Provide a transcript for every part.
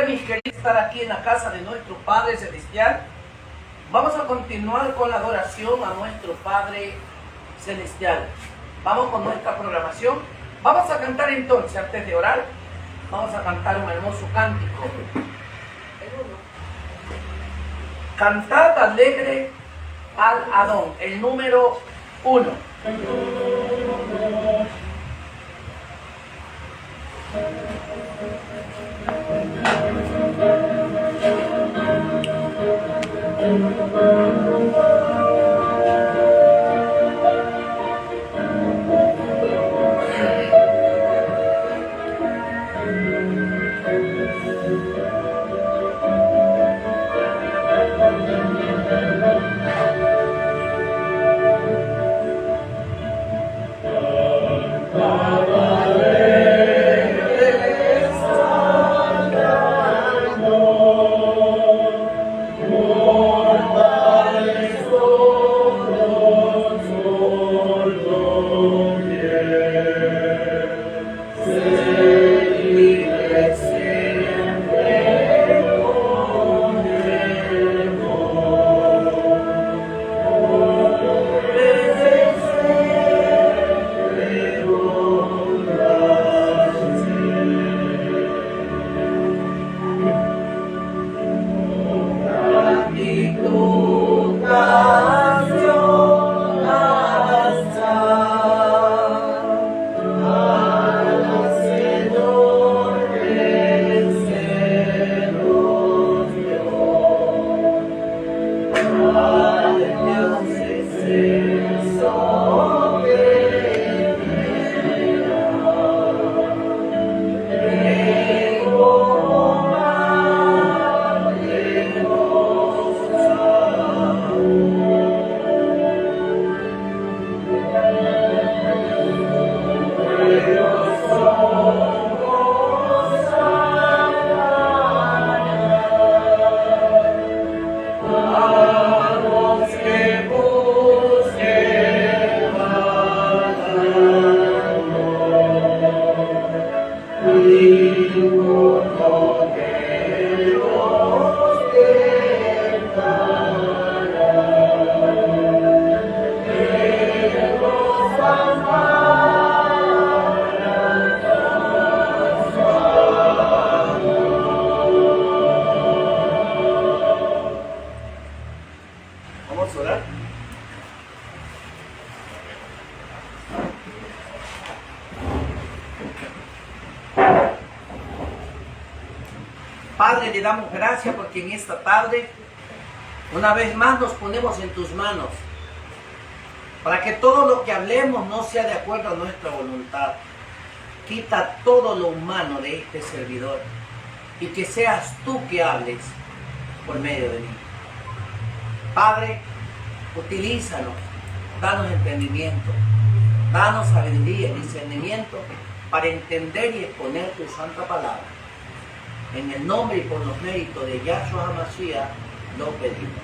mis queridos, estar aquí en la casa de nuestro Padre Celestial. Vamos a continuar con la adoración a nuestro Padre Celestial. Vamos con nuestra programación. Vamos a cantar entonces, antes de orar, vamos a cantar un hermoso cántico. Cantad alegre al Adón, el número 1. Padre, le damos gracias porque en esta tarde, una vez más nos ponemos en tus manos, para que todo lo que hablemos no sea de acuerdo a nuestra voluntad. Quita todo lo humano de este servidor y que seas tú que hables por medio de mí. Padre, utilízanos, danos entendimiento, danos sabiduría y discernimiento para entender y exponer tu santa palabra. En el nombre y por los méritos de Yahshua HaMashiach lo pedimos.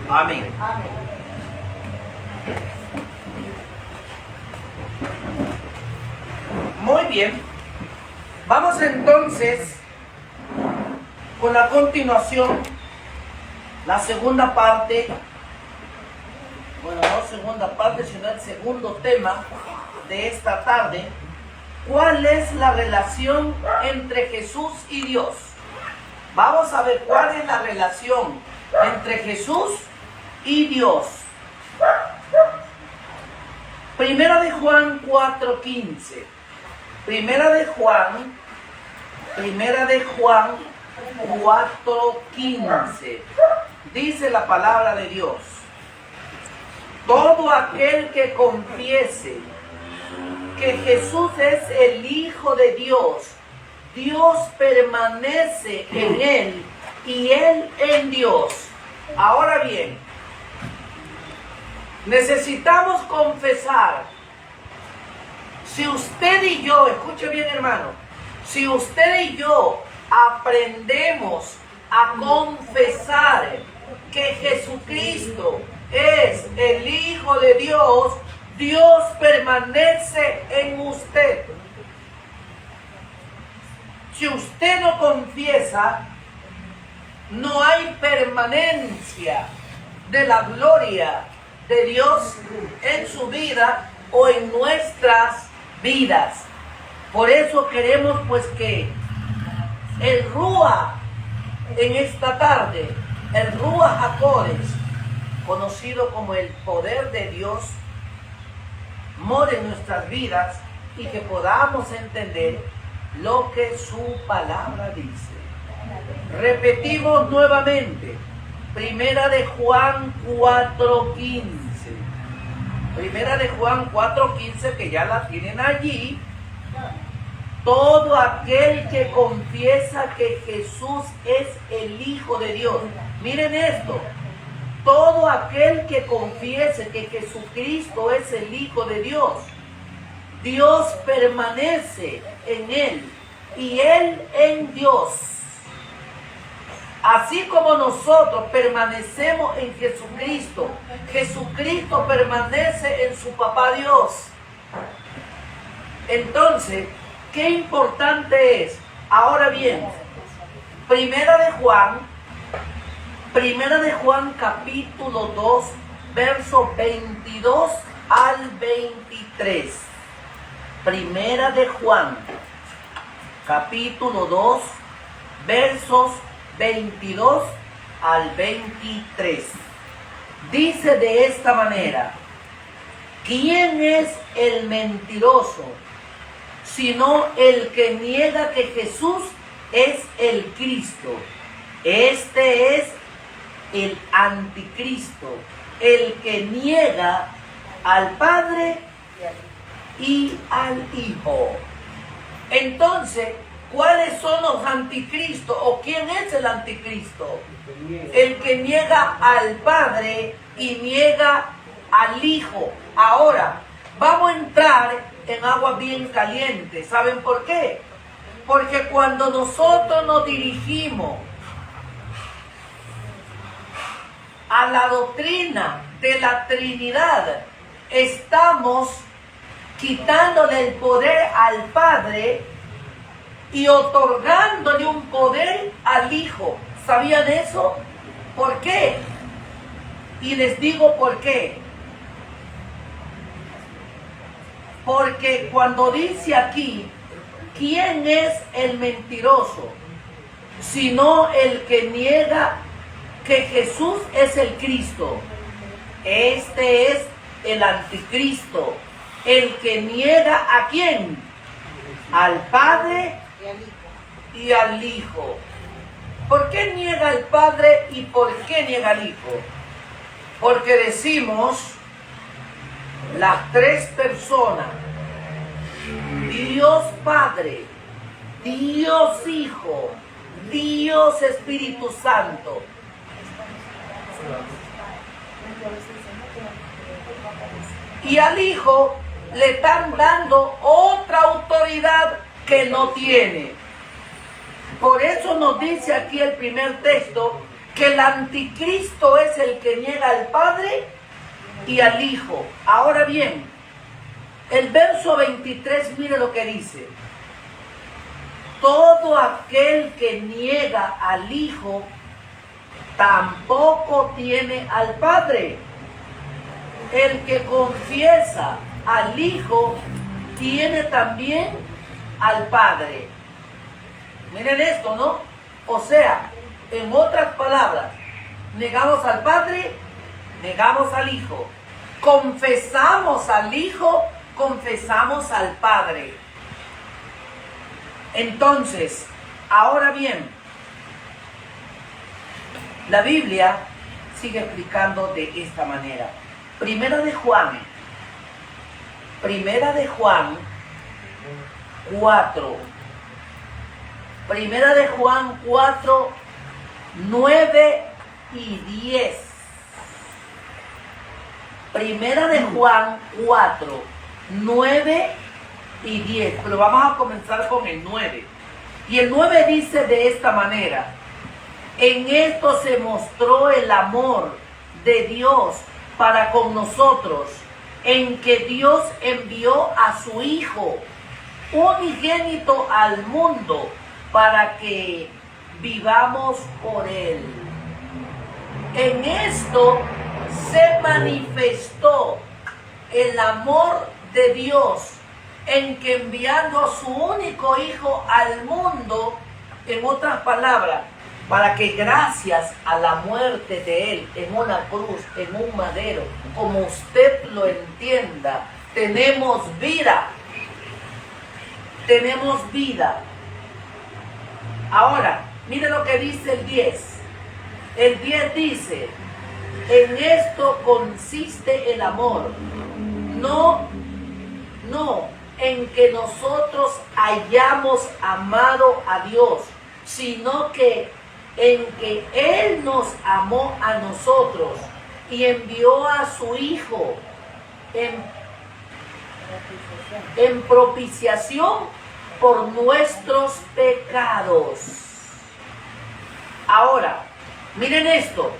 Amén. Amén. Muy bien. Vamos entonces con la continuación, la segunda parte. Bueno, no segunda parte, sino el segundo tema de esta tarde. ¿Cuál es la relación entre Jesús y Dios? Vamos a ver cuál es la relación entre Jesús y Dios. Primera de Juan 4:15. Primera de Juan 4:15. Dice la palabra de Dios: todo aquel que confiese que Jesús es el Hijo de Dios, Dios permanece en él y él en Dios. Ahora bien, necesitamos confesar. Si usted y yo, escuche bien hermano, si usted y yo aprendemos a confesar que Jesucristo es el Hijo de Dios, Dios permanece en usted. Si usted no confiesa, no hay permanencia de la gloria de Dios en su vida o en nuestras vidas. Por eso queremos pues que el Ruach en esta tarde, el Ruach HaKodesh, conocido como el poder de Dios, more en nuestras vidas y que podamos entender lo que su palabra dice. Repetimos nuevamente, Primera de Juan 4:15. Primera de Juan 4:15, que ya la tienen allí. Todo aquel que confiesa que Jesús es el Hijo de Dios. Miren esto. Todo aquel que confiese que Jesucristo es el Hijo de Dios, Dios permanece en él y él en Dios. Así como nosotros permanecemos en Jesucristo, Jesucristo permanece en su Papá Dios. Entonces, qué importante es. Ahora bien, Primera de Juan capítulo 2, versos 22 al 23. Primera de Juan capítulo 2, versos 22 al 23. Dice de esta manera: ¿quién es el mentiroso sino el que niega que Jesús es el Cristo? Este es el anticristo, el que niega al Padre y al Hijo. Entonces, ¿cuáles son los anticristos o quién es el anticristo? El que niega al Padre y niega al Hijo. Ahora, vamos a entrar en agua bien caliente. ¿Saben por qué? Porque cuando nosotros nos dirigimos a la doctrina de la Trinidad, estamos quitándole el poder al Padre y otorgándole un poder al Hijo. ¿Sabían eso? ¿Por qué? Y les digo por qué. Porque cuando dice aquí, ¿quién es el mentiroso? Sino el que niega que Jesús es el Cristo. Este es el anticristo, el que niega ¿a quién? Al Padre y al Hijo. ¿Por qué niega al Padre y por qué niega al Hijo? Porque decimos las tres personas, Dios Padre, Dios Hijo, Dios Espíritu Santo. Y al Hijo le están dando otra autoridad que no tiene. Por eso nos dice aquí el primer texto que el anticristo es el que niega al Padre y al Hijo. Ahora bien, el verso 23, mire lo que dice: todo aquel que niega al Hijo tampoco tiene al Padre. El que confiesa al Hijo tiene también al Padre. Miren esto, ¿no? O sea, en otras palabras, negamos al Padre, negamos al Hijo. Confesamos al Hijo, confesamos al Padre. Entonces, ahora bien, la Biblia sigue explicando de esta manera. Primera de Juan 4. Primera de Juan 4, 9 y 10. Primera de Juan 4, 9 y 10. Pero vamos a comenzar con el 9. Y el 9 dice de esta manera: en esto se mostró el amor de Dios para con nosotros, en que Dios envió a su Hijo unigénito al mundo para que vivamos por Él. En esto se manifestó el amor de Dios, en que enviando a su único Hijo al mundo, en otras palabras, para que gracias a la muerte de Él en una cruz, en un madero, como usted lo entienda, tenemos vida. Tenemos vida. Ahora, mire lo que dice el 10. El 10 dice, en esto consiste el amor. No en que nosotros hayamos amado a Dios, sino que en que Él nos amó a nosotros y envió a su Hijo en propiciación por nuestros pecados. Ahora, miren esto.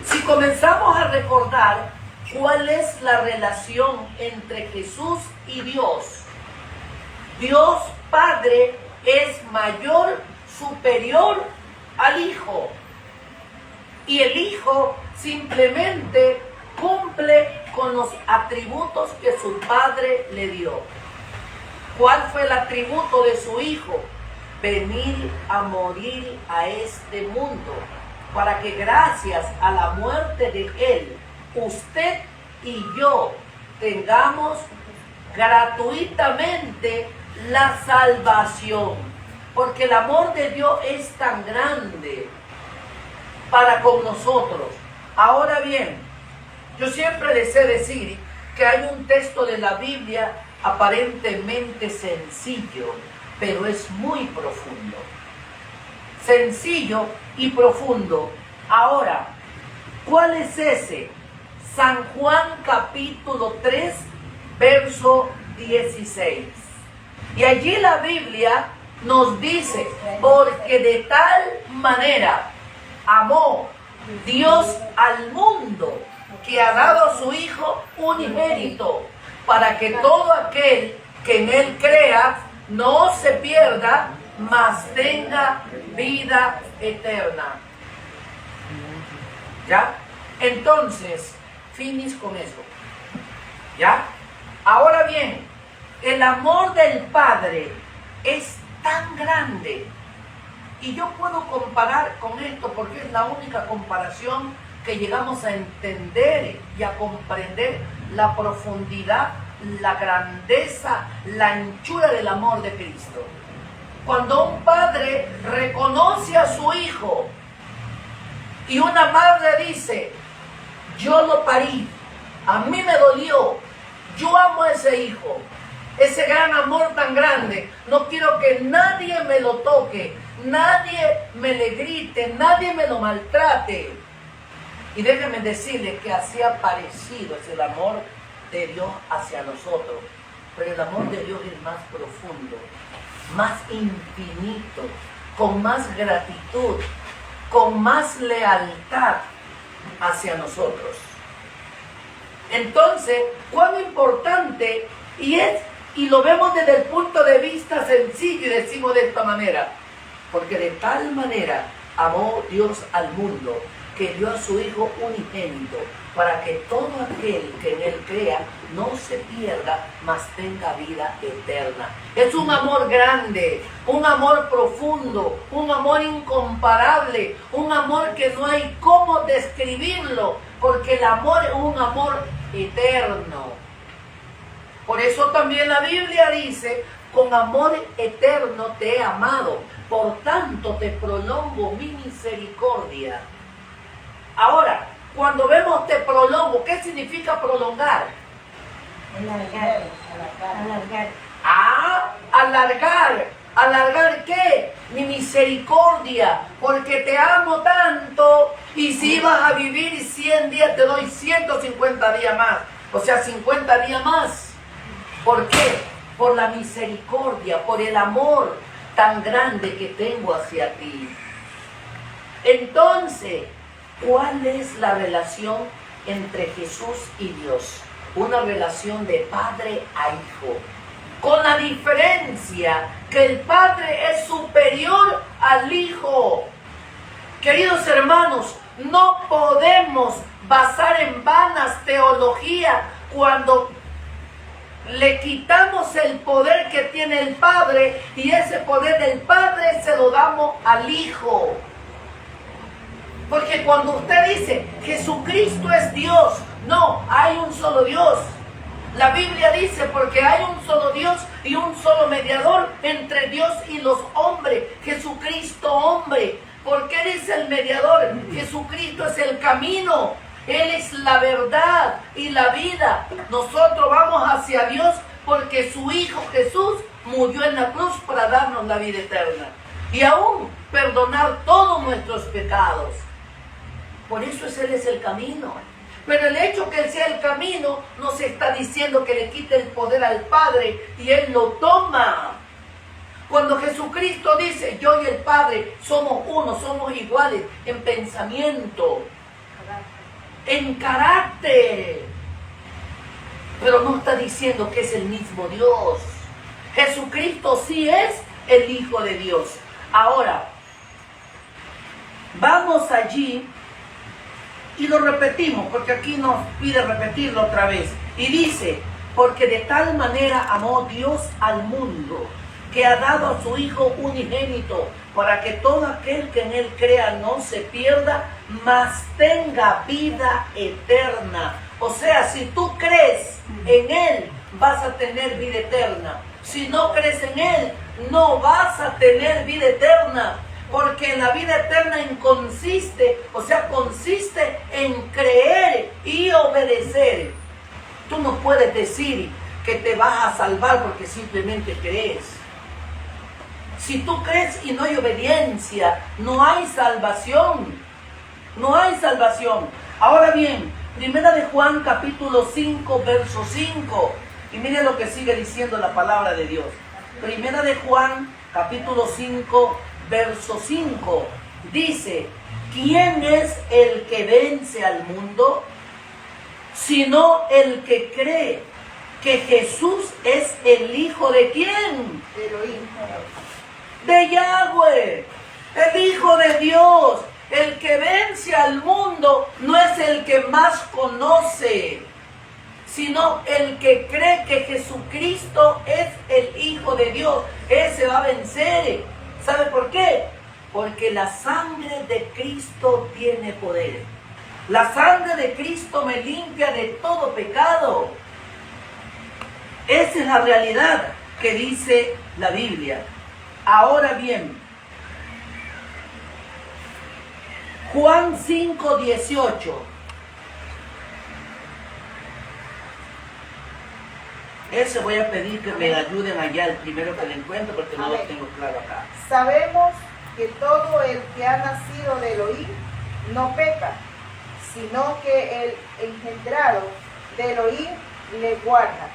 Si comenzamos a recordar cuál es la relación entre Jesús y Dios, Dios Padre es mayor, superior al Hijo. Y el Hijo simplemente cumple con los atributos que su Padre le dio. ¿Cuál fue el atributo de su Hijo? Venir a morir a este mundo, para que gracias a la muerte de Él, usted y yo tengamos gratuitamente la salvación. Porque el amor de Dios es tan grande para con nosotros. Ahora bien, yo siempre les he decir que hay un texto de la Biblia aparentemente sencillo, pero es muy profundo. Sencillo y profundo. Ahora, ¿cuál es ese? San Juan capítulo 3, verso 16. Y allí la Biblia nos dice, porque de tal manera amó Dios al mundo, que ha dado a su Hijo unigénito, para que todo aquel que en Él crea no se pierda, mas tenga vida eterna. ¿Ya? Entonces, finis con eso. ¿Ya? Ahora bien, el amor del Padre es tan grande. Y yo puedo comparar con esto porque es la única comparación que llegamos a entender y a comprender la profundidad, la grandeza, la anchura del amor de Cristo. Cuando un padre reconoce a su hijo y una madre dice, yo lo parí, a mí me dolió, yo amo a ese hijo, ese gran amor tan grande, no quiero que nadie me lo toque, nadie me le grite, nadie me lo maltrate. Y déjenme decirles que así ha parecido es el amor de Dios hacia nosotros. Pero el amor de Dios es más profundo, más infinito, con más gratitud, con más lealtad hacia nosotros. Entonces, cuán importante y lo vemos desde el punto de vista sencillo y decimos de esta manera, porque de tal manera amó Dios al mundo, que dio a su Hijo unigénito, para que todo aquel que en Él crea no se pierda, mas tenga vida eterna. Es un amor grande, un amor profundo, un amor incomparable, un amor que no hay cómo describirlo, porque el amor es un amor eterno. Por eso también la Biblia dice, con amor eterno te he amado, por tanto te prolongo mi misericordia. Ahora, cuando vemos te prolongo, ¿qué significa prolongar? Alargar. Alargar. ¿Alargar qué? Mi misericordia, porque te amo tanto, y si ibas a vivir 100 días, te doy 150 días más, o sea, 50 días más. ¿Por qué? Por la misericordia, por el amor tan grande que tengo hacia ti. Entonces, ¿cuál es la relación entre Jesús y Dios? Una relación de padre a hijo. con la diferencia que el Padre es superior al Hijo. Queridos hermanos, no podemos basar en vanas teología cuando le quitamos el poder que tiene el Padre y ese poder del Padre se lo damos al Hijo. Porque cuando usted dice Jesucristo es Dios, no, hay un solo Dios. La Biblia dice porque hay un solo Dios y un solo mediador entre Dios y los hombres, Jesucristo hombre. ¿Por qué dice el mediador? Jesucristo es el camino, Él es la verdad y la vida. Nosotros vamos hacia Dios porque su Hijo Jesús murió en la cruz para darnos la vida eterna y aún perdonar todos nuestros pecados. Por eso Él es el camino. Pero el hecho que Él sea el camino nos está diciendo que le quite el poder al Padre y Él lo toma. Cuando Jesucristo dice, yo y el Padre somos uno, somos iguales en pensamiento, en carácter, pero no está diciendo que es el mismo Dios. Jesucristo sí es el Hijo de Dios. Ahora, vamos allí y lo repetimos, porque aquí nos pide repetirlo otra vez. Y dice, porque de tal manera amó Dios al mundo, que ha dado a su Hijo unigénito, para que todo aquel que en Él crea no se pierda, mas tenga vida eterna. O sea, si tú crees en Él, vas a tener vida eterna. Si no crees en Él, no vas a tener vida eterna. Porque la vida eterna consiste en creer y obedecer. Tú no puedes decir que te vas a salvar porque simplemente crees. Si tú crees y no hay obediencia, no hay salvación. No hay salvación. Ahora bien, Primera de Juan capítulo 5, verso 5. Y miren lo que sigue diciendo la palabra de Dios. Primera de Juan capítulo 5, verso 5. Dice, ¿quién es el que vence al mundo? Sino el que cree que Jesús es el Hijo de ¿quién? De Yahweh, el Hijo de Dios. El que vence al mundo no es el que más conoce, sino el que cree que Jesucristo es el Hijo de Dios. Ese va a vencer. ¿Sabe por qué? Porque la sangre de Cristo tiene poder. La sangre de Cristo me limpia de todo pecado. Esa es la realidad que dice la Biblia. Ahora bien, Juan 5, 18. Ese voy a pedir que me ayuden allá el primero que le encuentro porque no lo tengo claro acá. Sabemos que todo el que ha nacido de Elohim no peca, sino que el engendrado de Elohim le guarda,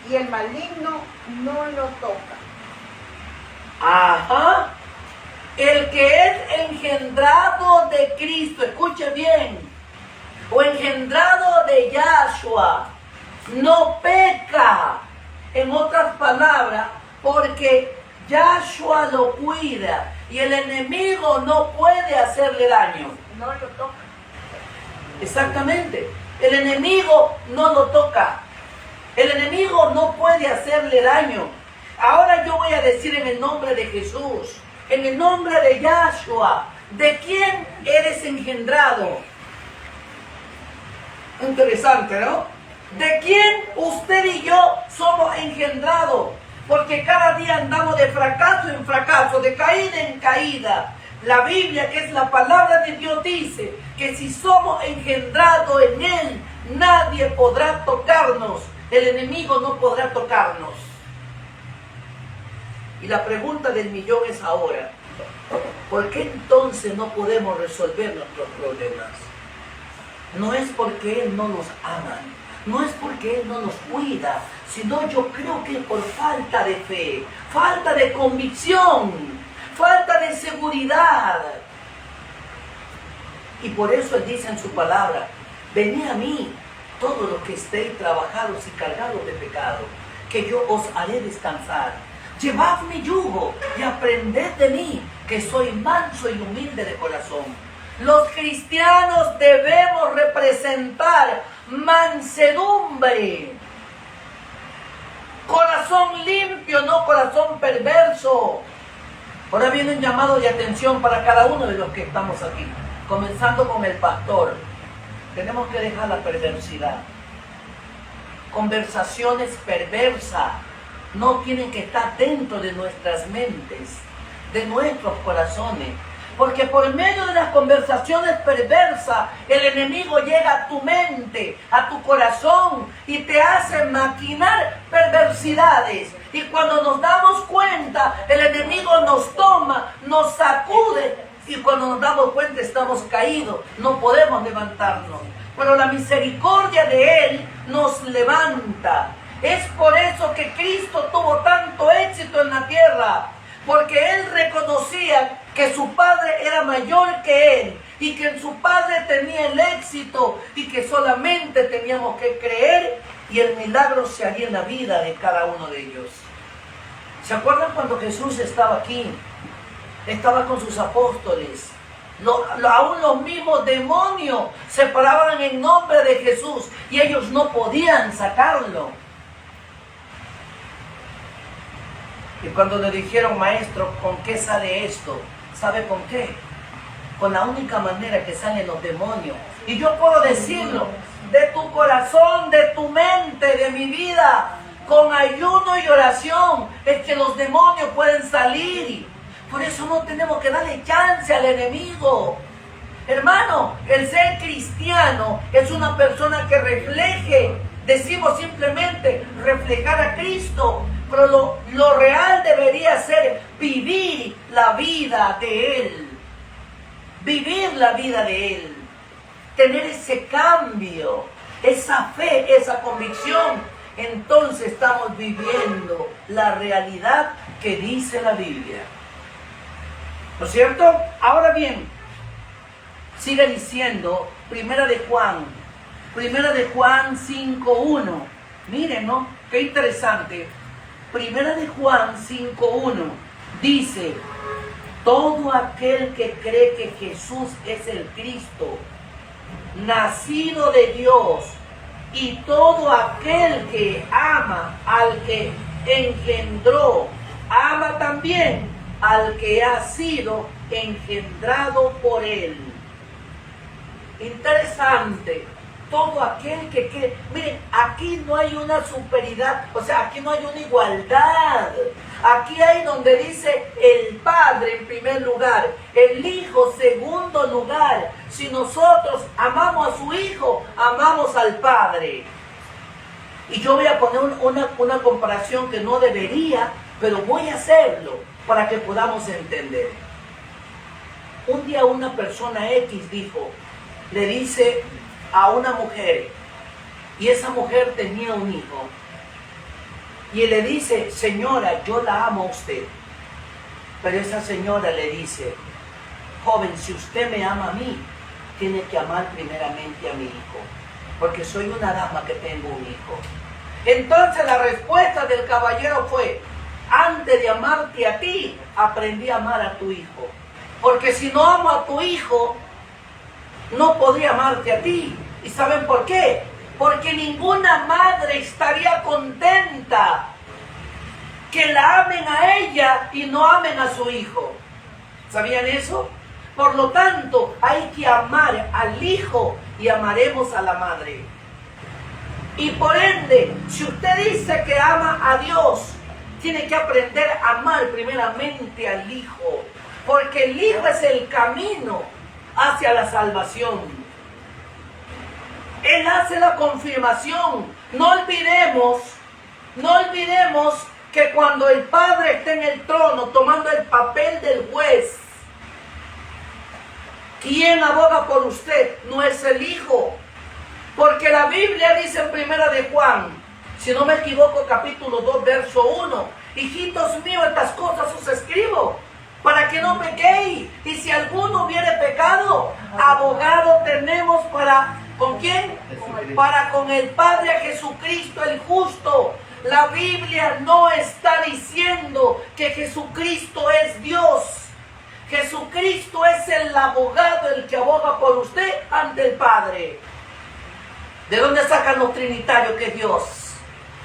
y el maligno no lo toca. Ajá. El que es engendrado de Cristo, escuche bien, o engendrado de Yahshua, no peca. En otras palabras, porque Yahshua lo cuida y el enemigo no puede hacerle daño. No lo toca. Exactamente. El enemigo no lo toca. El enemigo no puede hacerle daño. Ahora yo voy a decir en el nombre de Jesús, en el nombre de Yahshua, ¿de quién eres engendrado? Interesante, ¿no? ¿De quién usted y yo somos engendrados? Porque cada día andamos de fracaso en fracaso, de caída en caída. La Biblia, que es la palabra de Dios, dice que si somos engendrados en Él, nadie podrá tocarnos. El enemigo no podrá tocarnos. Y la pregunta del millón es ahora, ¿por qué entonces no podemos resolver nuestros problemas? No es porque Él no nos ama, no es porque Él no nos cuida, sino yo creo que por falta de fe, falta de convicción, falta de seguridad. Y por eso Él dice en su palabra, venid a mí, todos los que estéis trabajados y cargados de pecado, que yo os haré descansar. Llevad mi yugo y aprended de mí, que soy manso y humilde de corazón. Los cristianos debemos representar mansedumbre. Corazón limpio, no corazón perverso. Ahora viene un llamado de atención para cada uno de los que estamos aquí, comenzando con el pastor. Tenemos que dejar la perversidad. Conversaciones perversas no tienen que estar dentro de nuestras mentes, de nuestros corazones. Porque por medio de las conversaciones perversas, el enemigo llega a tu mente, a tu corazón, y te hace maquinar perversidades. Y cuando nos damos cuenta, el enemigo nos toma, nos sacude, y cuando nos damos cuenta estamos caídos, no podemos levantarnos. Pero la misericordia de Él nos levanta. Es por eso que Cristo tuvo tanto éxito en la tierra, porque Él reconocía que su Padre era mayor que Él y que en su Padre tenía el éxito y que solamente teníamos que creer y el milagro se haría en la vida de cada uno de ellos. ¿Se acuerdan cuando Jesús estaba aquí? Estaba con sus apóstoles. Aún los mismos demonios se paraban en nombre de Jesús y ellos no podían sacarlo. Y cuando le dijeron, maestro, ¿con qué sale esto? ¿Sabe con qué? Con la única manera que salen los demonios. Y yo puedo decirlo, de tu corazón, de tu mente, de mi vida, con ayuno y oración, es que los demonios pueden salir. Por eso no tenemos que darle chance al enemigo. Hermano, el ser cristiano es una persona que refleje, decimos simplemente, reflejar a Cristo. Pero lo real debería ser vivir la vida de Él. Vivir la vida de Él. Tener ese cambio, esa fe, esa convicción. Entonces estamos viviendo la realidad que dice la Biblia. ¿No es cierto? Ahora bien, sigue diciendo, Primera de Juan 5:1. Miren, ¿no? Qué interesante. Primera de Juan 5:1 dice, todo aquel que cree que Jesús es el Cristo, nacido de Dios, y todo aquel que ama al que engendró, ama también al que ha sido engendrado por Él. Interesante. Todo aquel que quiere. Miren, aquí no hay una superioridad, o sea, aquí no hay una igualdad. Aquí hay donde dice el Padre en primer lugar, el Hijo segundo lugar. Si nosotros amamos a su Hijo, amamos al Padre. Y yo voy a poner una comparación que no debería, pero voy a hacerlo para que podamos entender. Un día una persona X le dice a una mujer, y esa mujer tenía un hijo, y le dice, señora, yo la amo a usted. Pero esa señora le dice, joven, si usted me ama a mí, tiene que amar primeramente a mi hijo, porque soy una dama que tengo un hijo. Entonces la respuesta del caballero fue, antes de amarte a ti, aprendí a amar a tu hijo, porque si no amo a tu hijo, no podría amarte a ti. ¿Y saben por qué? Porque ninguna madre estaría contenta que la amen a ella y no amen a su hijo. ¿Sabían eso? Por lo tanto, hay que amar al hijo y amaremos a la madre. Y por ende, si usted dice que ama a Dios, tiene que aprender a amar primeramente al hijo. Porque el hijo es el camino hacia la salvación. Él hace la confirmación. No olvidemos que cuando el Padre está en el trono tomando el papel del juez, ¿quién aboga por usted? No es el Hijo. Porque la Biblia dice en Primera de Juan, si no me equivoco, capítulo 2, verso 1, hijitos míos, estas cosas os escribo para que no pequéis. Y si alguno hubiere pecado, abogado tenemos para, ¿con quién? Para con el Padre, a Jesucristo el justo. La Biblia no está diciendo que Jesucristo es Dios. Jesucristo es el abogado, el que aboga por usted ante el Padre. ¿De dónde sacan los trinitarios que es Dios?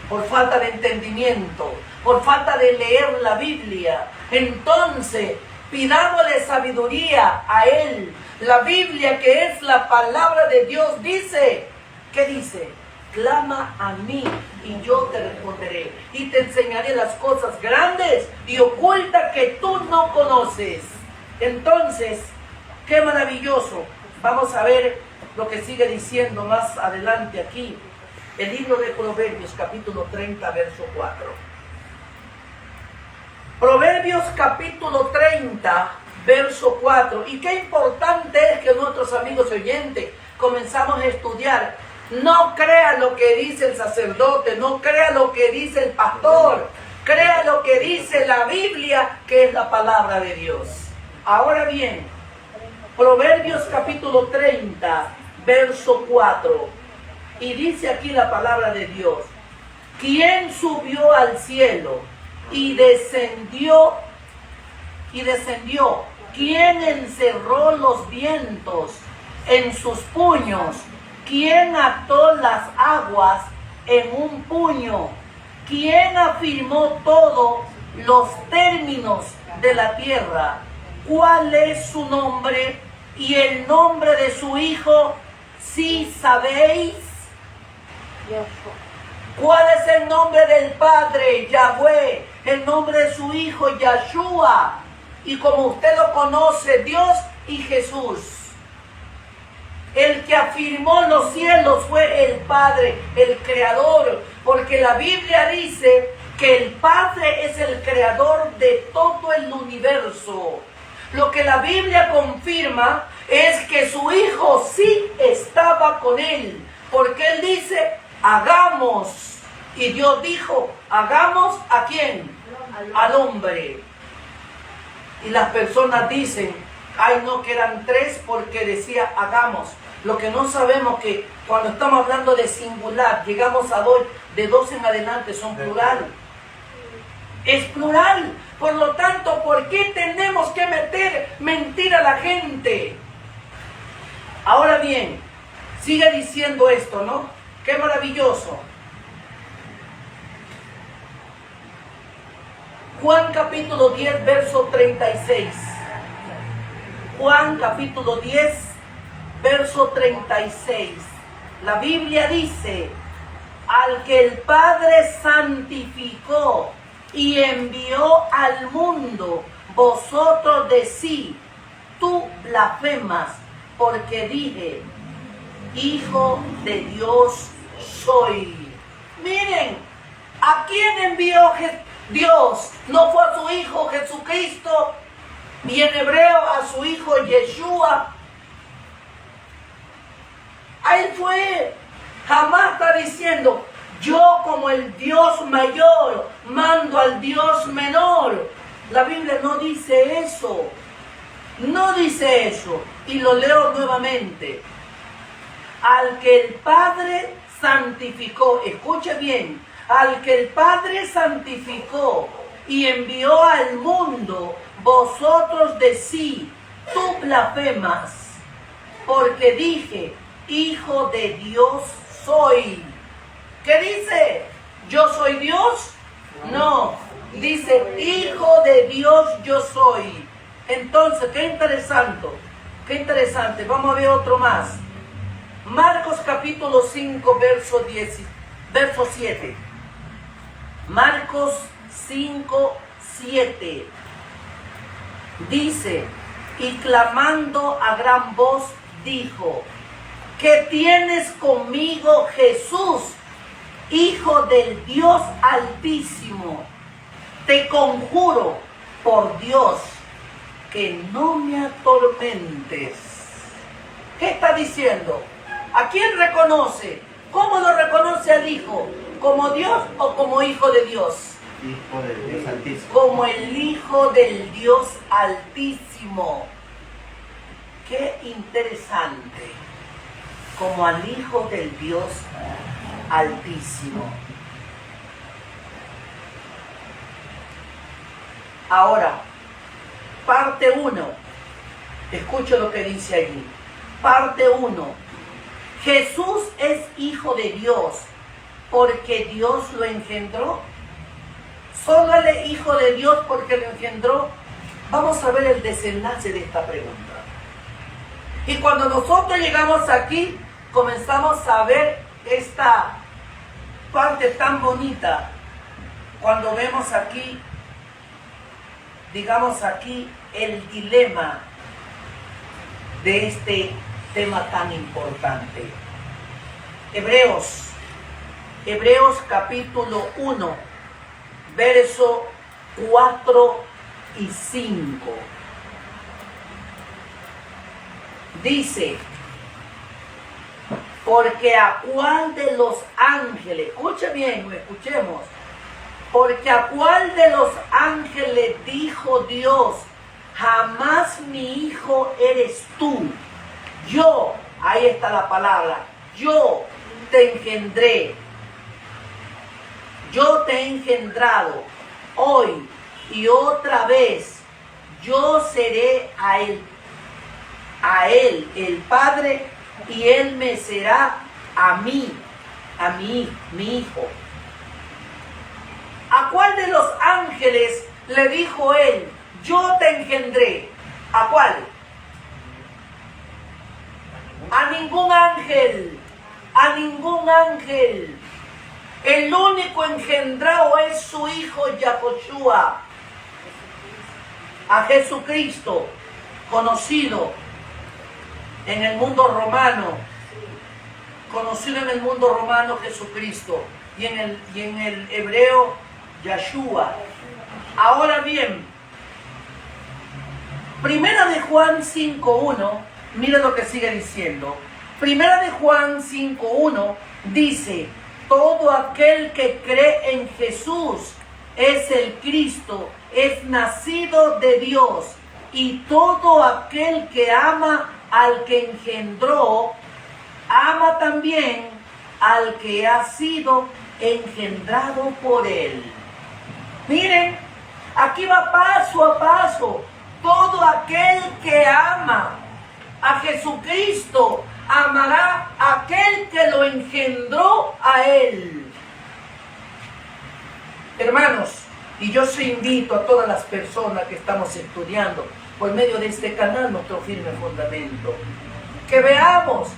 Por falta de entendimiento, por falta de leer la Biblia. Entonces, pidámosle sabiduría a Él. La Biblia, que es la palabra de Dios, dice, ¿qué dice? Clama a mí y yo te responderé y te enseñaré las cosas grandes y ocultas que tú no conoces. Entonces, qué maravilloso. Vamos a ver lo que sigue diciendo más adelante aquí. El libro de Proverbios, capítulo 30, verso 4. Proverbios, capítulo 30, verso 4. Y qué importante es que nuestros amigos oyentes comenzamos a estudiar. No crea lo que dice el sacerdote, no crea lo que dice el pastor. Crea lo que dice la Biblia, que es la palabra de Dios. Ahora bien, Proverbios capítulo 30, verso 4. Y dice aquí la palabra de Dios. ¿Quién subió al cielo y descendió? ¿Quién encerró los vientos en sus puños? ¿Quién ató las aguas en un puño? ¿Quién afirmó todos los términos de la tierra? ¿Cuál es su nombre y el nombre de su hijo? ¿Sí sabéis? ¿Cuál es el nombre del Padre? Yahweh. El nombre de su hijo, Yahshua. Y como usted lo conoce, Dios y Jesús. El que afirmó los cielos fue el Padre, el Creador. Porque la Biblia dice que el Padre es el Creador de todo el universo. Lo que la Biblia confirma es que su Hijo sí estaba con él. Porque Él dice, hagamos. Y Dios dijo, hagamos ¿a quién? Al hombre. Y las personas dicen, ay no, que eran tres porque decía hagamos. Lo que no sabemos que cuando estamos hablando de singular, llegamos a dos, de dos en adelante son plural. Es plural. Por lo tanto, ¿por qué tenemos que meter mentira a la gente? Ahora bien, sigue diciendo esto, ¿no? Qué maravilloso. Juan capítulo 10, verso 36. Juan capítulo 10, verso 36. La Biblia dice, al que el Padre santificó y envió al mundo, vosotros decís, tú blasfemas, porque dije, Hijo de Dios soy. Miren, ¿a quién envió Dios? No fue a su Hijo Jesucristo, y en hebreo a su Hijo Yeshua. A Él fue. Jamás está diciendo, yo como el Dios mayor mando al Dios menor. La Biblia no dice eso. No dice eso. Y lo leo nuevamente. Al que el Padre santificó, escuche bien, al que el Padre santificó y envió al mundo, vosotros decís, tú blasfemas, porque dije, Hijo de Dios soy. ¿Qué dice? ¿Yo soy Dios? No, dice, Hijo de Dios yo soy. Entonces, qué interesante, vamos a ver otro más. Marcos capítulo 5, verso 7. Marcos 5, 7. Dice, y clamando a gran voz, dijo, ¿qué tienes conmigo, Jesús, Hijo del Dios Altísimo? Te conjuro por Dios que no me atormentes. ¿Qué está diciendo? ¿A quién reconoce? ¿Cómo lo reconoce al Hijo? ¿Como Dios o como Hijo de Dios? Hijo del Dios Altísimo. Como el Hijo del Dios Altísimo. Qué interesante. Como al Hijo del Dios Altísimo. Ahora, parte 1. Escucho lo que dice allí. Parte 1. Jesús es hijo de Dios porque Dios lo engendró. ¿Solo él es hijo de Dios porque lo engendró? Vamos a ver el desenlace de esta pregunta. Y cuando nosotros llegamos aquí, comenzamos a ver esta parte tan bonita. Cuando vemos aquí, digamos aquí, el dilema de este tema tan importante. Hebreos capítulo 1, verso 4 y 5. Dice, porque a cuál de los ángeles, escuche bien, escuchemos, porque a cuál de los ángeles dijo Dios, jamás mi hijo eres tú, yo, ahí está la palabra, yo te engendré, yo te he engendrado, hoy y otra vez, yo seré a él el Padre, y él me será a mí, mi hijo. ¿A cuál de los ángeles le dijo él, yo te engendré? ¿A cuál? A ningún ángel, a ningún ángel. El único engendrado es su hijo Yahoshua, a Jesucristo, conocido en el mundo romano, Jesucristo, y en el hebreo Yahshua. Ahora bien, Primera de Juan 5.1, mira lo que sigue diciendo. Primera de Juan 5.1 dice, todo aquel que cree en Jesús es el Cristo, es nacido de Dios, y todo aquel que ama al que engendró, ama también al que ha sido engendrado por él. Miren, aquí va paso a paso. Todo aquel que ama a Jesucristo, amará a aquel que lo engendró a él. Hermanos, y yo se invito a todas las personas que estamos estudiando por medio de este canal nuestro firme fundamento, que veamos,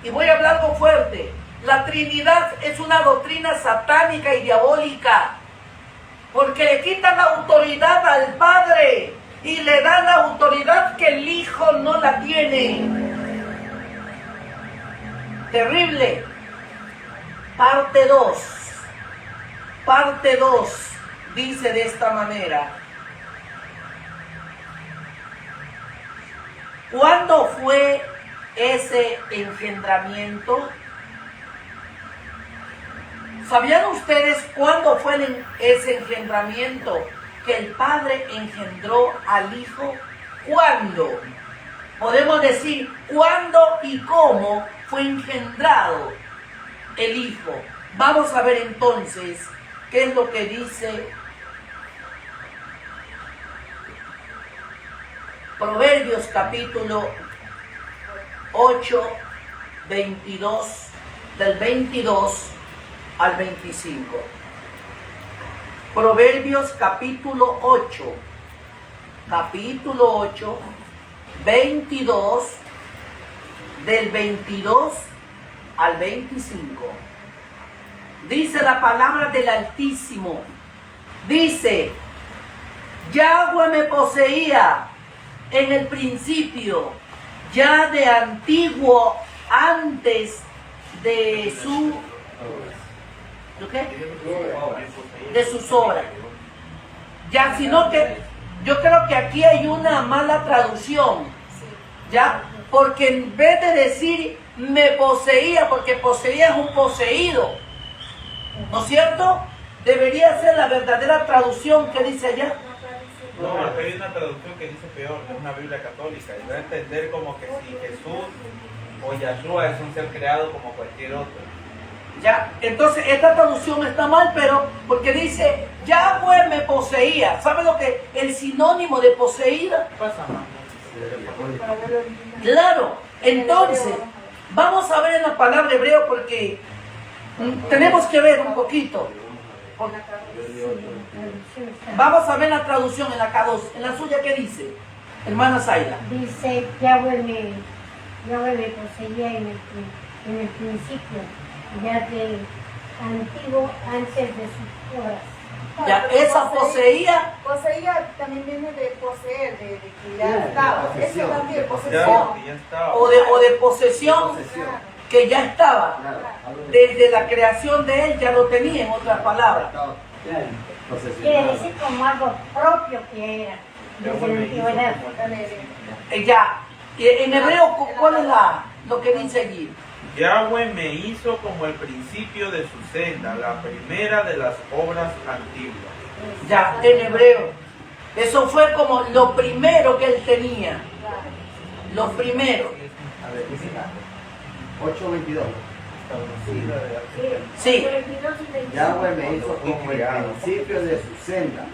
y voy a hablar algo fuerte, la Trinidad es una doctrina satánica y diabólica, porque le quitan la autoridad al Padre y le dan la autoridad que el Hijo no la tiene. Terrible. Parte 2 dice de esta manera. ¿Cuándo fue ese engendramiento? ¿Sabían ustedes cuándo fue ese engendramiento? Que el Padre engendró al Hijo. ¿Cuándo? Podemos decir cuándo y cómo fue engendrado el Hijo. Vamos a ver entonces qué es lo que dice Proverbios capítulo 8, 22, del 22 al 25. Proverbios capítulo 8, 22, del 22 al 25. Dice la palabra del Altísimo. Dice, Yahweh me poseía en el principio, ya de antiguo, antes de su... ¿qué? De sus obras. Ya, sino que yo creo que aquí hay una mala traducción, ¿ya? Porque en vez de decir me poseía, porque poseía es un poseído, ¿no es cierto? Debería ser la verdadera traducción que dice allá. No, hay una traducción que dice peor, es una Biblia católica, y va a entender como que si Jesús o Yahshua es un ser creado como cualquier otro. Ya, entonces esta traducción está mal, pero porque dice Yahweh me poseía. ¿Sabe lo que el sinónimo de poseer? Claro, entonces vamos a ver en la palabra hebreo porque tenemos que ver un poquito. Vamos a ver la traducción en la K2, en la suya, ¿qué dice? Hermana Zayla. Dice Yahweh me poseía en el principio, ya de antiguo, antes de sus obras. Ya, esa poseía. Poseía también viene de poseer, de que ya estaba. Eso también, Ya, posesión. ya estaba. O de posesión que ya estaba. Desde la creación de él ya lo tenía, en otras palabras. Quiere decir como algo propio que era desde la antigüedad. Ya, y en hebreo, ¿cuál es lo que dice allí? Yahweh me hizo como el principio de su senda, la primera de las obras antiguas. Ya, en hebreo. Eso fue como lo primero que él tenía. Lo primero. A ver, 8:22. Sí. Yahweh me hizo como el principio de su senda,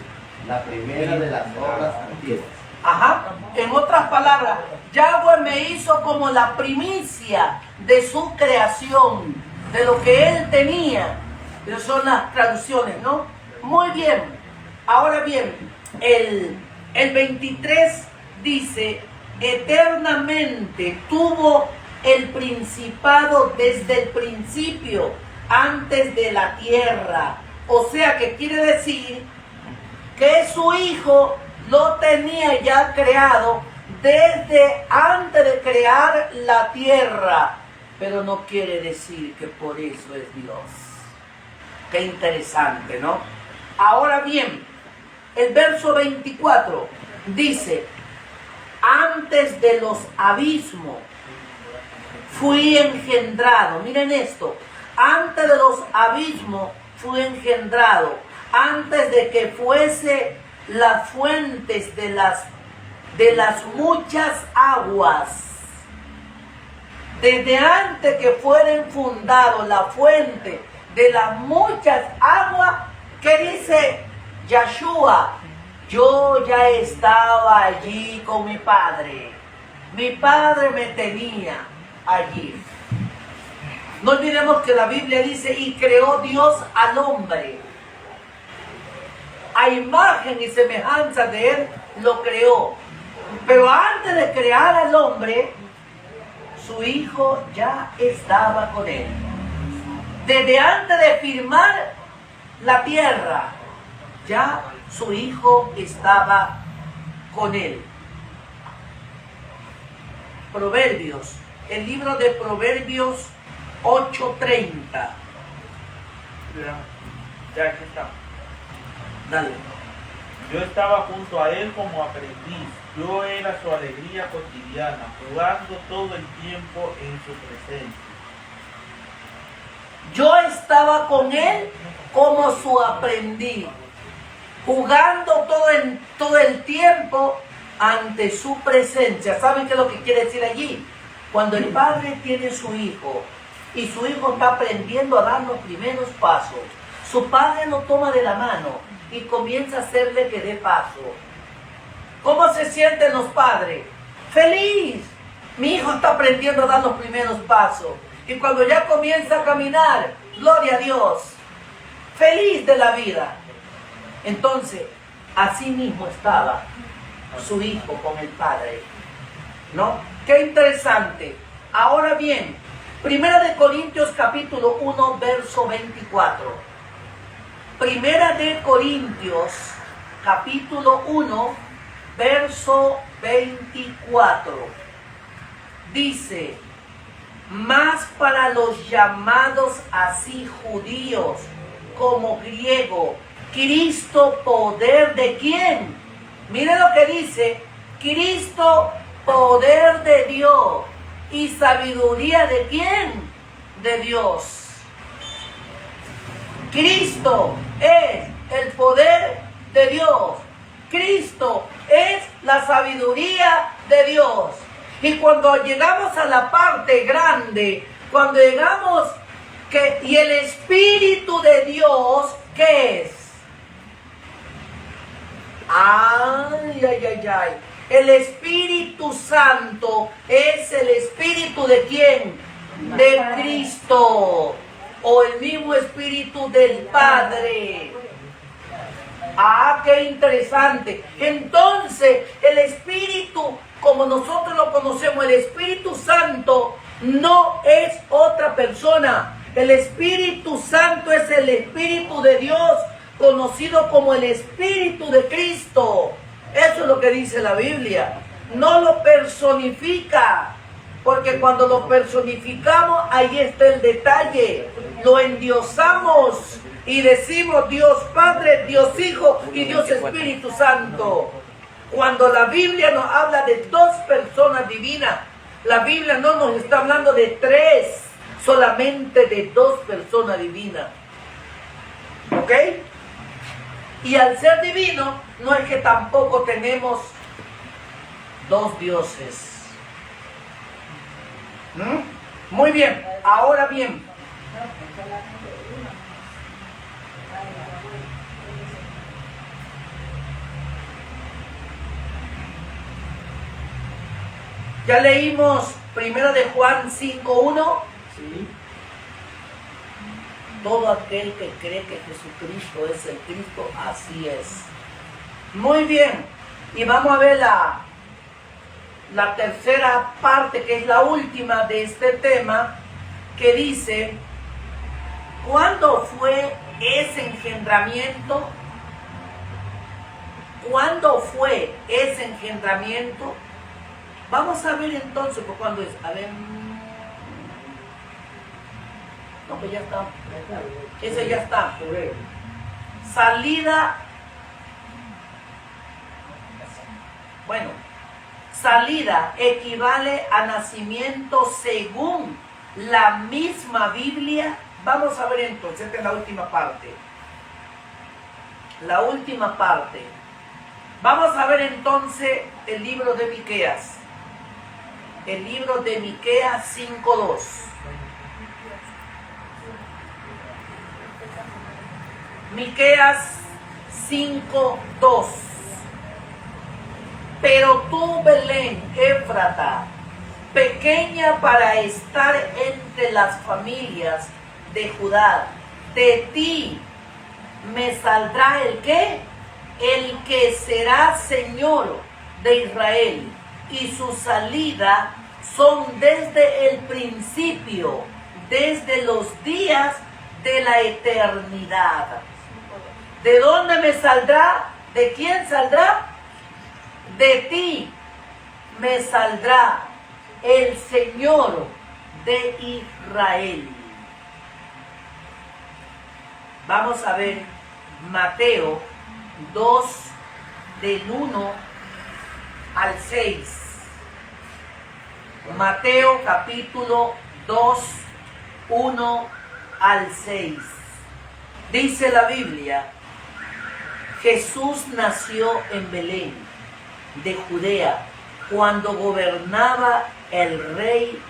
la primera de las obras antiguas. Ajá. En otras palabras, Yahweh me hizo como la primicia de su creación, de lo que él tenía. Esas son las traducciones, ¿no? Muy bien. Ahora bien, el 23 dice, eternamente tuvo el principado desde el principio, antes de la tierra. O sea que quiere decir que su hijo lo tenía ya creado desde antes de crear la tierra. Pero no quiere decir que por eso es Dios. Qué interesante, ¿no? Ahora bien, el verso 24 dice, antes de los abismos fui engendrado. Miren esto, antes de los abismos fui engendrado, antes de que fuese las fuentes de las muchas aguas. Desde antes que fueran fundados la fuente de las muchas aguas, ¿qué dice Yahshua? Yo ya estaba allí con mi padre. Mi padre me tenía allí. No olvidemos que la Biblia dice, y creó Dios al hombre. A imagen y semejanza de él lo creó. Pero antes de crear al hombre, su hijo ya estaba con él. Desde antes de firmar la tierra, ya su hijo estaba con él. Proverbios, el libro de Proverbios 8:30. Ya aquí está. Dale. Yo estaba junto a él como aprendiz. Yo era su alegría cotidiana, jugando todo el tiempo en su presencia. Yo estaba con él como su aprendiz, jugando todo el tiempo ante su presencia. ¿Saben qué es lo que quiere decir allí? Cuando el padre tiene su hijo y su hijo está aprendiendo a dar los primeros pasos, su padre lo toma de la mano y comienza a hacerle que dé paso. ¿Cómo se sienten los padres? ¡Feliz! Mi hijo está aprendiendo a dar los primeros pasos. Y cuando ya comienza a caminar, gloria a Dios, feliz de la vida. Entonces, así mismo estaba su hijo con el padre, ¿no? Qué interesante. Ahora bien, 1 de Corintios capítulo 1, verso 24. 1 de Corintios capítulo 1, verso 24. Dice, mas para los llamados así judíos como griegos, Cristo poder de quién. Miren lo que dice, Cristo poder de Dios y sabiduría de quién, de Dios. Cristo es el poder de Dios. Cristo es la sabiduría de Dios. Y cuando llegamos a la parte grande, cuando llegamos Y el Espíritu de Dios, ¿qué es? Ay, ay, ay, ay. El Espíritu Santo es el Espíritu ¿de quién? De Cristo. O el mismo Espíritu del Padre. Ah, qué interesante. Entonces, el Espíritu, como nosotros lo conocemos, el Espíritu Santo no es otra persona. El Espíritu Santo es el Espíritu de Dios, conocido como el Espíritu de Cristo. Eso es lo que dice la Biblia. No lo personifica, porque cuando lo personificamos, ahí está el detalle. Lo endiosamos y decimos Dios Padre, Dios Hijo y Dios Espíritu Santo. Cuando la Biblia nos habla de dos personas divinas, la Biblia no nos está hablando de tres, solamente de dos personas divinas. ¿Ok? Y al ser divino, no es que tampoco tenemos dos dioses. Muy bien, ahora bien. Ya leímos 1 de Juan 5:1. Sí. Todo aquel que cree que Jesucristo es el Cristo, así es. Muy bien. Y vamos a ver la tercera parte, que es la última de este tema, que dice, ¿cuándo fue ese engendramiento? ¿Cuándo fue ese engendramiento? Vamos a ver entonces, ¿por cuándo es? A ver. No, pues ya está. Ese ya está. Salida. Bueno, salida equivale a nacimiento según la misma Biblia. Vamos a ver entonces, esta es la última parte. La última parte. Vamos a ver entonces el libro de Miqueas. El libro de Miqueas 5:2. Miqueas 5:2. Pero tú, Belén, Éfrata, pequeña para estar entre las familias de Judá, de ti me saldrá el ¿qué? El que será Señor de Israel, y su salida son desde el principio, desde los días de la eternidad. ¿De dónde me saldrá? ¿De quién saldrá? De ti me saldrá el Señor de Israel. Vamos a ver Mateo 2, del 1 al 6. Mateo capítulo 2, 1 al 6. Dice la Biblia, Jesús nació en Belén, de Judea, cuando gobernaba el rey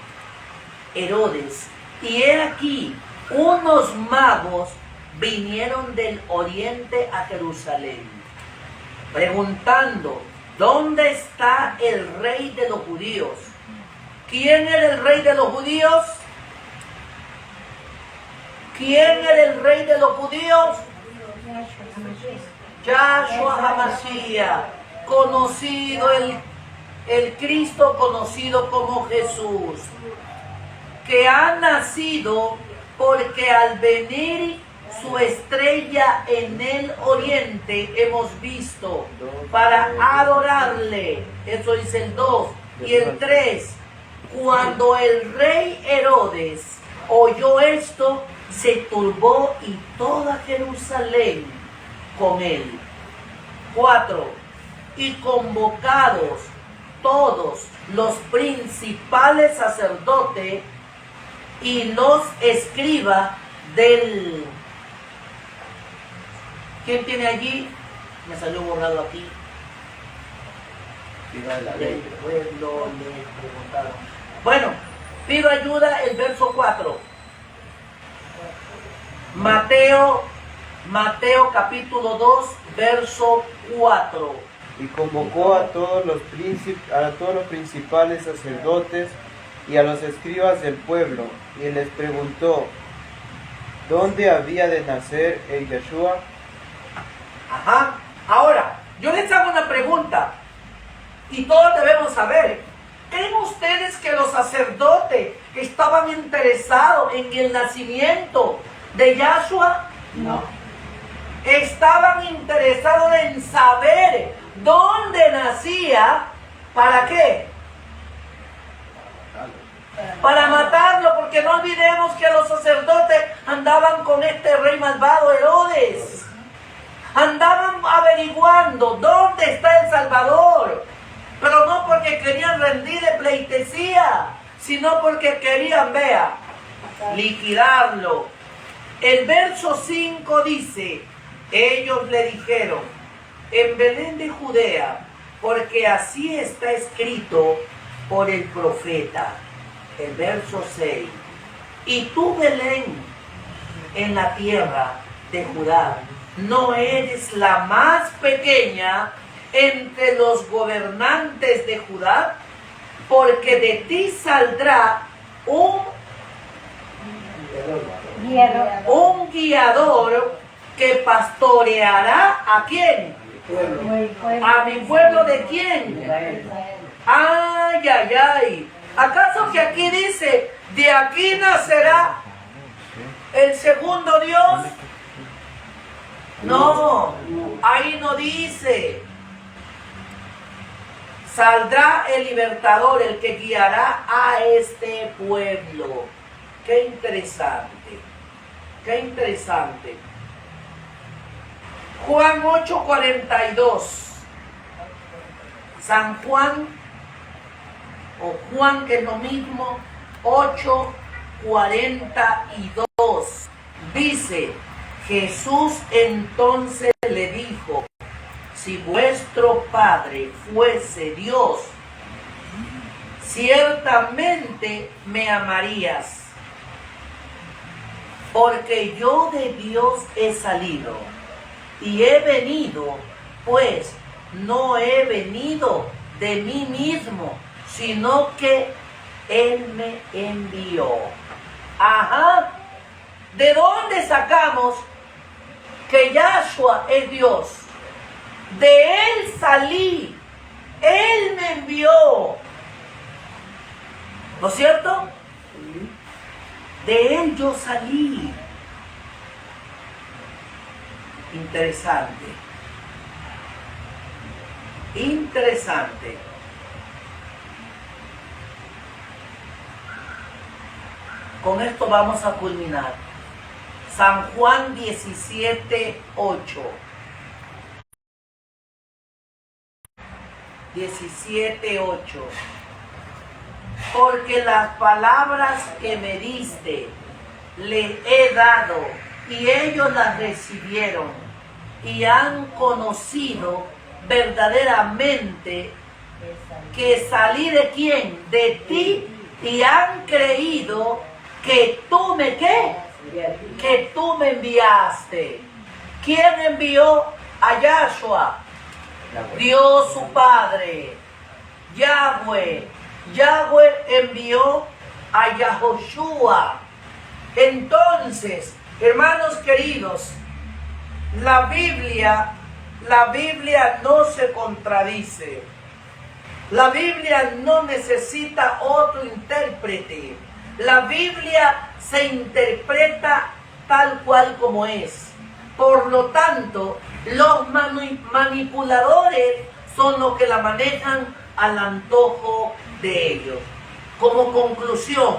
Herodes. Y he aquí, unos magos vinieron del oriente a Jerusalén, preguntando, ¿dónde está el rey de los judíos? ¿Quién era el rey de los judíos? ¿Quién era el rey de los judíos? Yahshua HaMashiach, conocido el Cristo conocido como Jesús, que ha nacido porque al venir su estrella en el oriente hemos visto para adorarle. Eso dice el 2. Y el 3, cuando el rey Herodes oyó esto, se turbó y toda Jerusalén con él. 4, y convocados todos los principales sacerdotes y los escribas del... ¿Quién tiene allí? Me salió borrado aquí. Del pueblo le preguntaron. Bueno, pido ayuda el verso 4. Mateo capítulo 2, verso 4. Y convocó a todos los principales sacerdotes y a los escribas del pueblo, y les preguntó, ¿dónde había de nacer el Yeshua? Ajá. Ahora, yo les hago una pregunta, y todos debemos saber. ¿Creen ustedes que los sacerdotes estaban interesados en el nacimiento de Yahshua? No. Estaban interesados en saber dónde nacía. ¿Para qué? Para matarlo, porque no olvidemos que los sacerdotes andaban con este rey malvado Herodes. Andaban averiguando dónde está el Salvador, pero no porque querían rendirle pleitesía, sino porque querían, vea, liquidarlo. El verso 5 dice, ellos le dijeron, en Belén de Judea, porque así está escrito por el profeta. El verso 6, y tú, Belén, en la tierra de Judá, no eres la más pequeña entre los gobernantes de Judá, porque de ti saldrá un guiador que pastoreará ¿a quién? ¿A mi pueblo de quién? Ay, ay, ay. ¿Acaso que aquí dice, de aquí nacerá el segundo Dios? No, ahí no dice. Saldrá el libertador, el que guiará a este pueblo. Qué interesante, qué interesante. Juan 8:42. San Juan, o Juan, que es lo mismo, 8:42. Dice, Jesús entonces le dijo, si vuestro Padre fuese Dios, ciertamente me amarías, porque yo de Dios he salido y he venido, pues no he venido de mí mismo, sino que Él me envió. Ajá. ¿De dónde sacamos que Yahshua es Dios? De Él salí, Él me envió. ¿No es cierto? De Él yo salí. Interesante. Interesante. Con esto vamos a culminar. San Juan 17:8. 17:8. Porque las palabras que me diste le he dado, y ellos las recibieron, y han conocido verdaderamente que salí de quién, de ti, y han creído que tú me, ¿qué? Que tú me enviaste. ¿Quién envió a Yahshua? Dios su Padre. Yahweh. Yahweh envió a Yahoshua. Entonces, hermanos queridos, la Biblia no se contradice. La Biblia no necesita otro intérprete. La Biblia se interpreta tal cual como es. Por lo tanto, los manipuladores son los que la manejan al antojo de ellos. Como conclusión,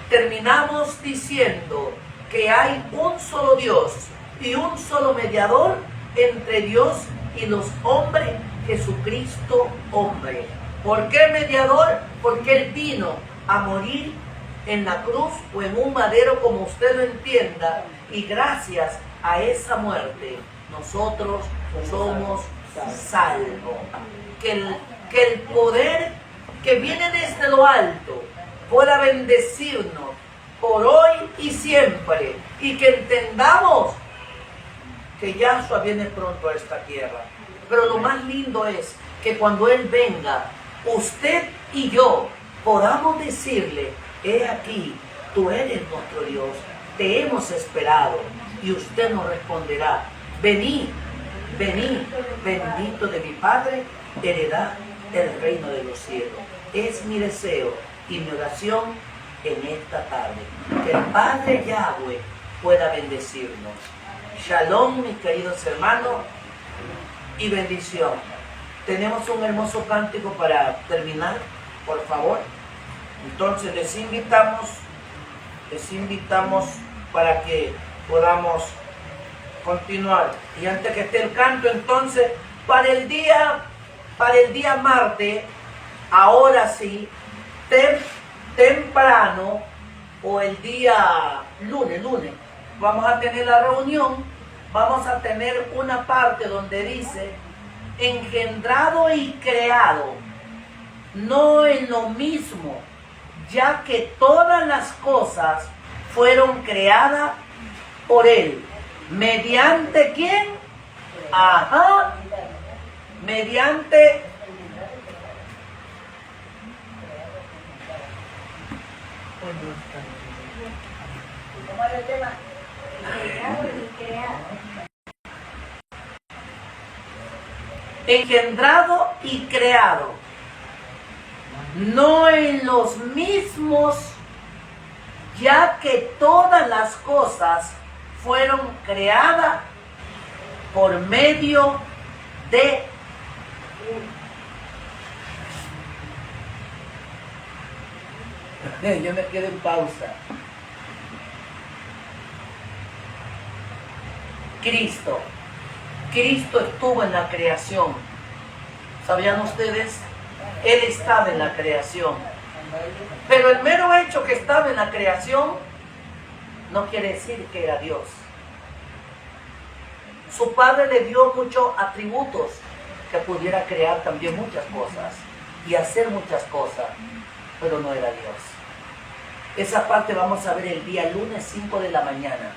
terminamos diciendo que hay un solo Dios y un solo mediador entre Dios y los hombres, Jesucristo hombre. ¿Por qué mediador? Porque Él vino a morir en la cruz o en un madero, como usted lo entienda, y gracias a esa muerte nosotros somos salvos. Que el poder que viene desde lo alto pueda bendecirnos por hoy y siempre, y que entendamos que Yahshua viene pronto a esta tierra. Pero lo más lindo es que cuando Él venga, usted y yo podamos decirle: he aquí, tú eres nuestro Dios, te hemos esperado. Y usted nos responderá: venid, venid, bendito de mi Padre, heredad el reino de los cielos. Es mi deseo y mi oración en esta tarde, que el Padre Yahweh pueda bendecirnos. Shalom, mis queridos hermanos, y bendición. Tenemos un hermoso cántico para terminar, por favor. Entonces les invitamos para que podamos continuar. Y antes que esté el canto, entonces, para el día martes, ahora sí, temprano, o el día lunes, vamos a tener la reunión. Vamos a tener una parte donde dice: engendrado y creado no es lo mismo, ya que todas las cosas fueron creadas por Él. ¿Mediante quién? Ajá, mediante engendrado y creado, no en los mismos, ya que todas las cosas fueron creadas por medio de yo me quedo en pausa. Cristo estuvo en la creación. ¿Sabían ustedes? Él estaba en la creación. Pero el mero hecho que estaba en la creación no quiere decir que era Dios. Su Padre le dio muchos atributos que pudiera crear también muchas cosas y hacer muchas cosas, pero no era Dios. Esa parte vamos a ver el día lunes 5 de la mañana.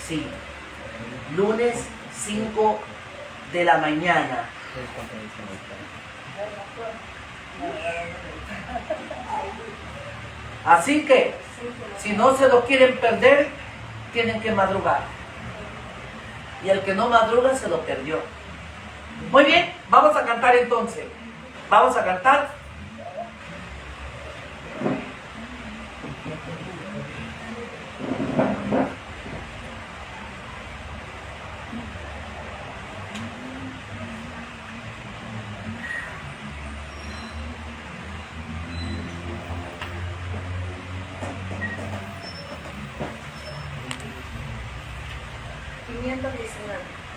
Sí, lunes 5 de la mañana. Así que, si no se lo quieren perder, tienen que madrugar. Y el que no madruga se lo perdió. Muy bien, vamos a cantar entonces. Vamos a cantar.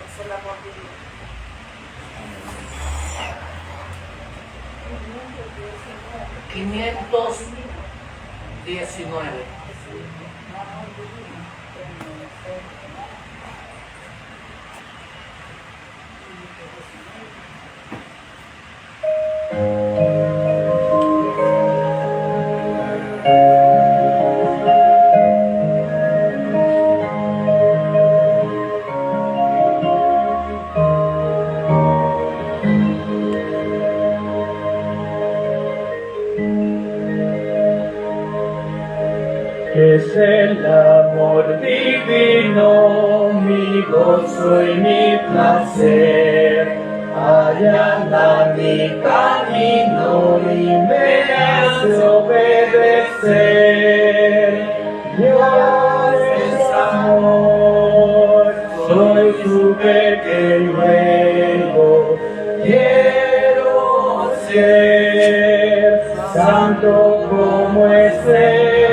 Es el amor divino. 519. Es el amor divino, mi gozo y mi placer, allana mi camino y me hace obedecer. Dios es amor, soy su pequeño ego, quiero ser santo como es Él.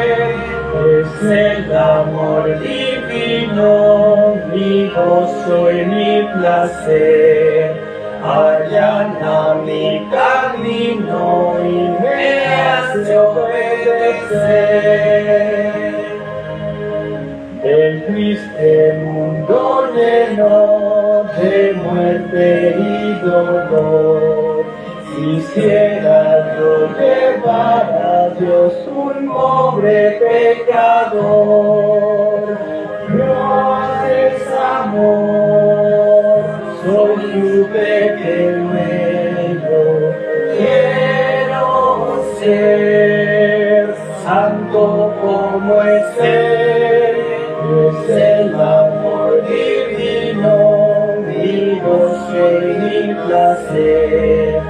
Es el amor divino, mi gozo y mi placer, allana mi camino y me hace obedecer. El triste mundo lleno de muerte y dolor, quisiera yo llevar a Dios, un pobre pecador. Dios es amor, soy tu pequeño, quiero ser santo como es Él. Es el amor divino, mi gozo y mi placer.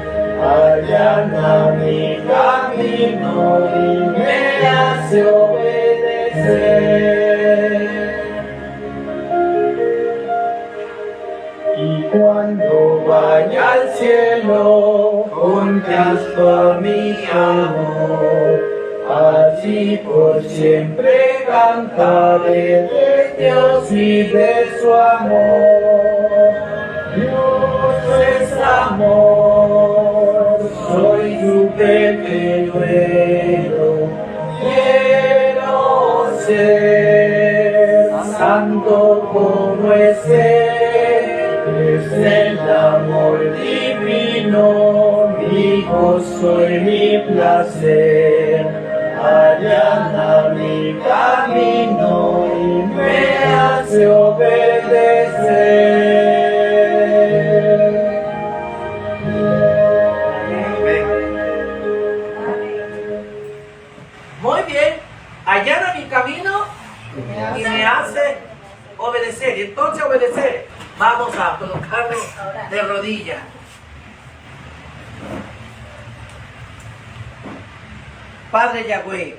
Allana mi camino y me hace obedecer. Y cuando vaya al cielo con Cristo a mi amor, allí por siempre cantaré de Dios y de su amor. Dios es amor, soy tu pequeño, quiero ser santo como es Él. Es el amor divino, mi gozo y mi placer. Allana mi camino y me hace obedecer. Muy bien, allana mi camino y me hace obedecer. Y entonces obedecer, vamos a colocarnos de rodillas. Padre Yahweh,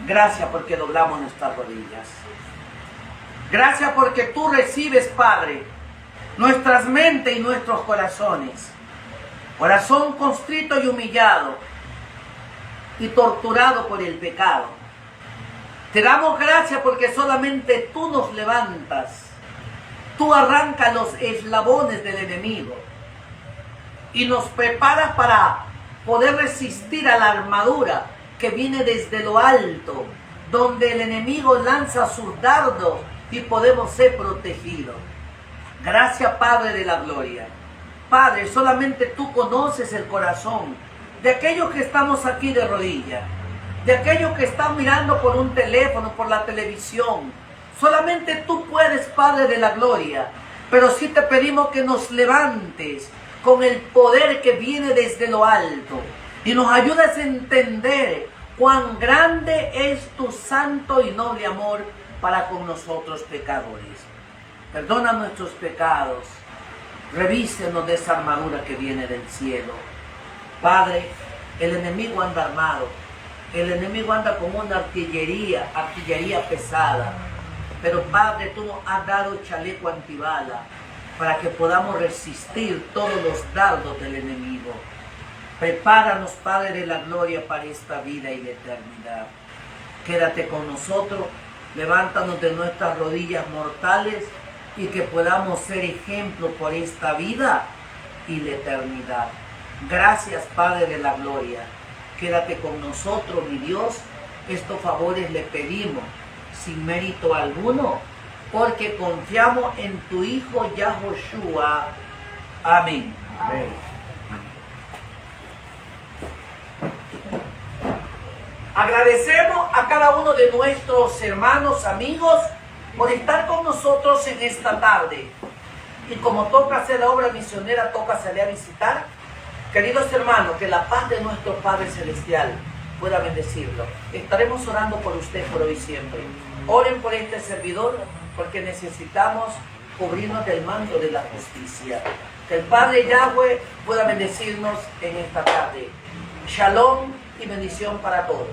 gracias porque doblamos nuestras rodillas. Gracias porque tú recibes, Padre, nuestras mentes y nuestros corazones. Corazón constrito y humillado y torturado por el pecado. Te damos gracias porque solamente tú nos levantas. Tú arrancas los eslabones del enemigo y nos preparas para poder resistir a la armadura que viene desde lo alto, donde el enemigo lanza sus dardos y podemos ser protegidos. Gracias, Padre de la gloria. Padre, solamente tú conoces el corazón de aquellos que estamos aquí de rodillas, de aquellos que están mirando por un teléfono, por la televisión. Solamente tú puedes, Padre de la gloria, pero sí te pedimos que nos levantes con el poder que viene desde lo alto y nos ayudes a entender cuán grande es tu santo y noble amor para con nosotros pecadores. Perdona nuestros pecados, revísenos de esa armadura que viene del cielo. Padre, el enemigo anda armado, el enemigo anda como una artillería pesada, pero Padre, tú nos has dado chaleco antibala para que podamos resistir todos los dardos del enemigo. Prepáranos, Padre de la gloria, para esta vida y la eternidad. Quédate con nosotros, levántanos de nuestras rodillas mortales y que podamos ser ejemplo por esta vida y la eternidad. Gracias, Padre de la gloria. Quédate con nosotros, mi Dios. Estos favores le pedimos sin mérito alguno, porque confiamos en tu Hijo Yahoshua. Amén. Amén. Agradecemos a cada uno de nuestros hermanos, amigos, por estar con nosotros en esta tarde. Y como toca hacer la obra misionera, toca salir a visitar. Queridos hermanos, que la paz de nuestro Padre Celestial pueda bendecirlo. Estaremos orando por usted por hoy y siempre. Oren por este servidor, porque necesitamos cubrirnos del manto de la justicia. Que el Padre Yahweh pueda bendecirnos en esta tarde. Shalom y bendición para todos.